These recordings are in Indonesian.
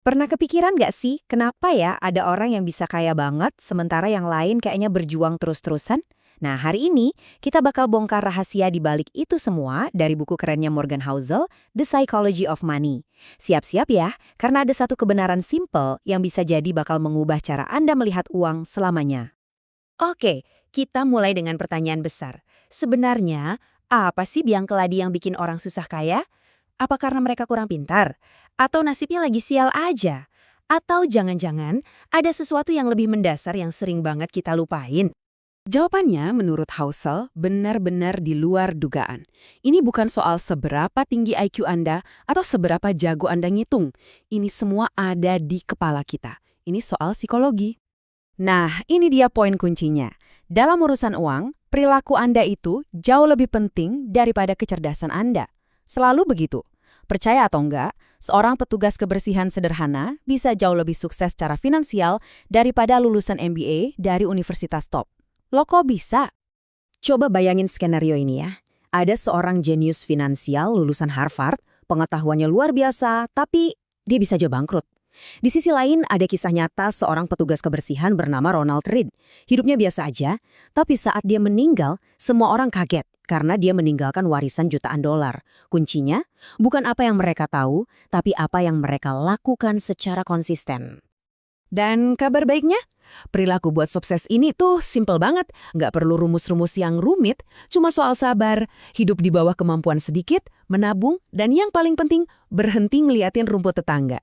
Pernah kepikiran nggak sih, kenapa ya ada orang yang bisa kaya banget, sementara yang lain kayaknya berjuang terus-terusan? Nah, hari ini kita bakal bongkar rahasia di balik itu semua dari buku kerennya Morgan Housel, The Psychology of Money. Siap-siap ya, karena ada satu kebenaran simple yang bisa jadi bakal mengubah cara Anda melihat uang selamanya. Oke, kita mulai dengan pertanyaan besar. Sebenarnya, apa sih biang keladi yang bikin orang susah kaya? Apa karena mereka kurang pintar? Atau nasibnya lagi sial aja? Atau jangan-jangan ada sesuatu yang lebih mendasar yang sering banget kita lupain? Jawabannya menurut Housel benar-benar di luar dugaan. Ini bukan soal seberapa tinggi IQ Anda atau seberapa jago Anda ngitung. Ini semua ada di kepala kita. Ini soal psikologi. Nah, ini dia poin kuncinya. Dalam urusan uang, perilaku Anda itu jauh lebih penting daripada kecerdasan Anda. Selalu begitu. Percaya atau enggak, seorang petugas kebersihan sederhana bisa jauh lebih sukses secara finansial daripada lulusan MBA dari universitas top. Lo kok bisa? Coba bayangin skenario ini ya. Ada seorang jenius finansial lulusan Harvard, pengetahuannya luar biasa, tapi dia bisa aja bangkrut. Di sisi lain, ada kisah nyata seorang petugas kebersihan bernama Ronald Read. Hidupnya biasa aja, tapi saat dia meninggal, semua orang kaget karena dia meninggalkan warisan jutaan dolar. Kuncinya, bukan apa yang mereka tahu, tapi apa yang mereka lakukan secara konsisten. Dan kabar baiknya, perilaku buat sukses ini tuh simple banget. Nggak perlu rumus-rumus yang rumit, cuma soal sabar, hidup di bawah kemampuan sedikit, menabung, dan yang paling penting, berhenti ngeliatin rumput tetangga.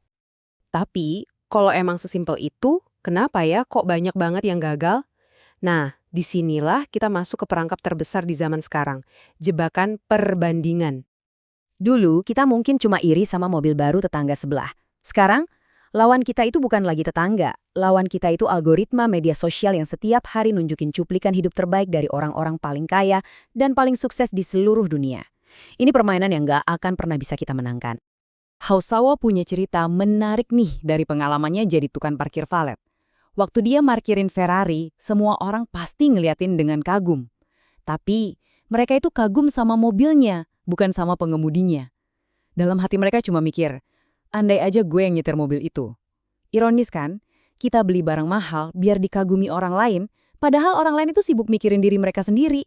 Tapi, kalau emang sesimpel itu, kenapa ya kok banyak banget yang gagal? Nah, disinilah kita masuk ke perangkap terbesar di zaman sekarang, jebakan perbandingan. Dulu, kita mungkin cuma iri sama mobil baru tetangga sebelah. Sekarang, lawan kita itu bukan lagi tetangga. Lawan kita itu algoritma media sosial yang setiap hari nunjukin cuplikan hidup terbaik dari orang-orang paling kaya dan paling sukses di seluruh dunia. Ini permainan yang nggak akan pernah bisa kita menangkan. Hausawa punya cerita menarik nih dari pengalamannya jadi tukang parkir valet. Waktu dia markirin Ferrari, semua orang pasti ngeliatin dengan kagum. Tapi, mereka itu kagum sama mobilnya, bukan sama pengemudinya. Dalam hati mereka cuma mikir, andai aja gue yang nyetir mobil itu. Ironis kan? Kita beli barang mahal biar dikagumi orang lain, padahal orang lain itu sibuk mikirin diri mereka sendiri.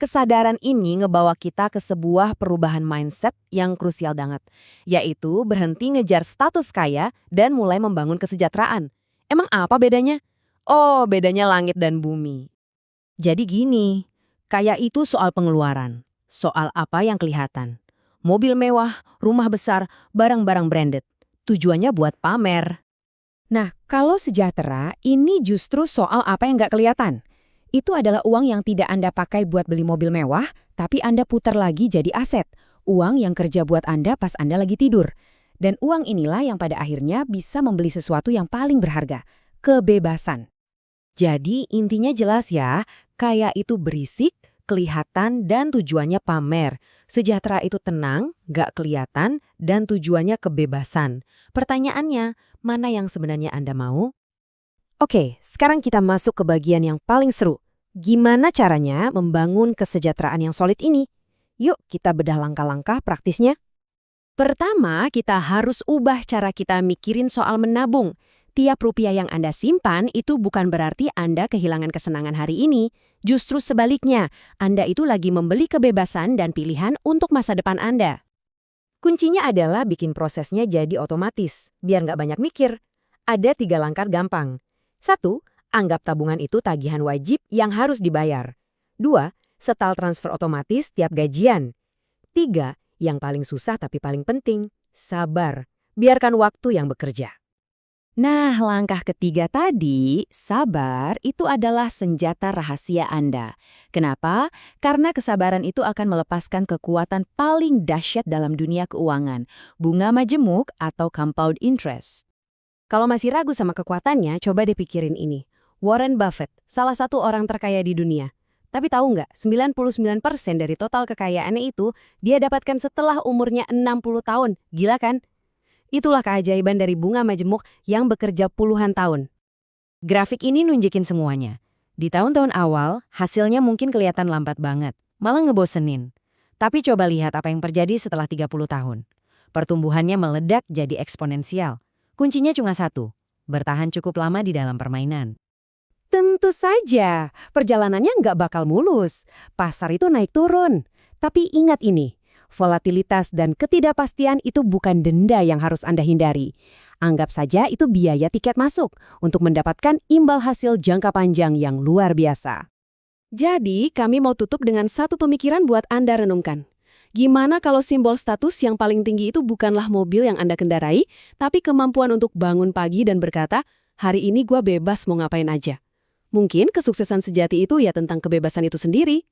Kesadaran ini ngebawa kita ke sebuah perubahan mindset yang krusial banget, yaitu berhenti ngejar status kaya dan mulai membangun kesejahteraan. Emang apa bedanya? Oh, bedanya langit dan bumi. Jadi gini, kaya itu soal pengeluaran, soal apa yang kelihatan. Mobil mewah, rumah besar, barang-barang branded. Tujuannya buat pamer. Nah, kalau sejahtera, ini justru soal apa yang nggak kelihatan. Itu adalah uang yang tidak Anda pakai buat beli mobil mewah, tapi Anda putar lagi jadi aset. Uang yang kerja buat Anda pas Anda lagi tidur. Dan uang inilah yang pada akhirnya bisa membeli sesuatu yang paling berharga, kebebasan. Jadi intinya jelas ya, kaya itu berisik, kelihatan, dan tujuannya pamer. Sejahtera itu tenang, gak kelihatan, dan tujuannya kebebasan. Pertanyaannya, mana yang sebenarnya Anda mau? Oke, sekarang kita masuk ke bagian yang paling seru. Gimana caranya membangun kesejahteraan yang solid ini? Yuk kita bedah langkah-langkah praktisnya. Pertama, kita harus ubah cara kita mikirin soal menabung. Tiap rupiah yang Anda simpan itu bukan berarti Anda kehilangan kesenangan hari ini. Justru sebaliknya, Anda itu lagi membeli kebebasan dan pilihan untuk masa depan Anda. Kuncinya adalah bikin prosesnya jadi otomatis, biar nggak banyak mikir. Ada 3 langkah gampang. 1. Anggap tabungan itu tagihan wajib yang harus dibayar. 2. Setel transfer otomatis tiap gajian. 3. Yang paling susah tapi paling penting, sabar. Biarkan waktu yang bekerja. Nah, langkah ketiga tadi, sabar, itu adalah senjata rahasia Anda. Kenapa? Karena kesabaran itu akan melepaskan kekuatan paling dahsyat dalam dunia keuangan, bunga majemuk atau compound interest. Kalau masih ragu sama kekuatannya, coba deh pikirin ini. Warren Buffett, salah satu orang terkaya di dunia. Tapi tahu nggak, 99% dari total kekayaannya itu dia dapatkan setelah umurnya 60 tahun. Gila kan? Itulah keajaiban dari bunga majemuk yang bekerja puluhan tahun. Grafik ini nunjukin semuanya. Di tahun-tahun awal, hasilnya mungkin kelihatan lambat banget, malah ngebosenin. Tapi coba lihat apa yang terjadi setelah 30 tahun. Pertumbuhannya meledak jadi eksponensial. Kuncinya cuma satu, bertahan cukup lama di dalam permainan. Tentu saja, perjalanannya nggak bakal mulus. Pasar itu naik turun. Tapi ingat ini, volatilitas dan ketidakpastian itu bukan denda yang harus Anda hindari. Anggap saja itu biaya tiket masuk untuk mendapatkan imbal hasil jangka panjang yang luar biasa. Jadi, kami mau tutup dengan satu pemikiran buat Anda renungkan. Gimana kalau simbol status yang paling tinggi itu bukanlah mobil yang Anda kendarai, tapi kemampuan untuk bangun pagi dan berkata, hari ini gua bebas mau ngapain aja. Mungkin kesuksesan sejati itu ya tentang kebebasan itu sendiri.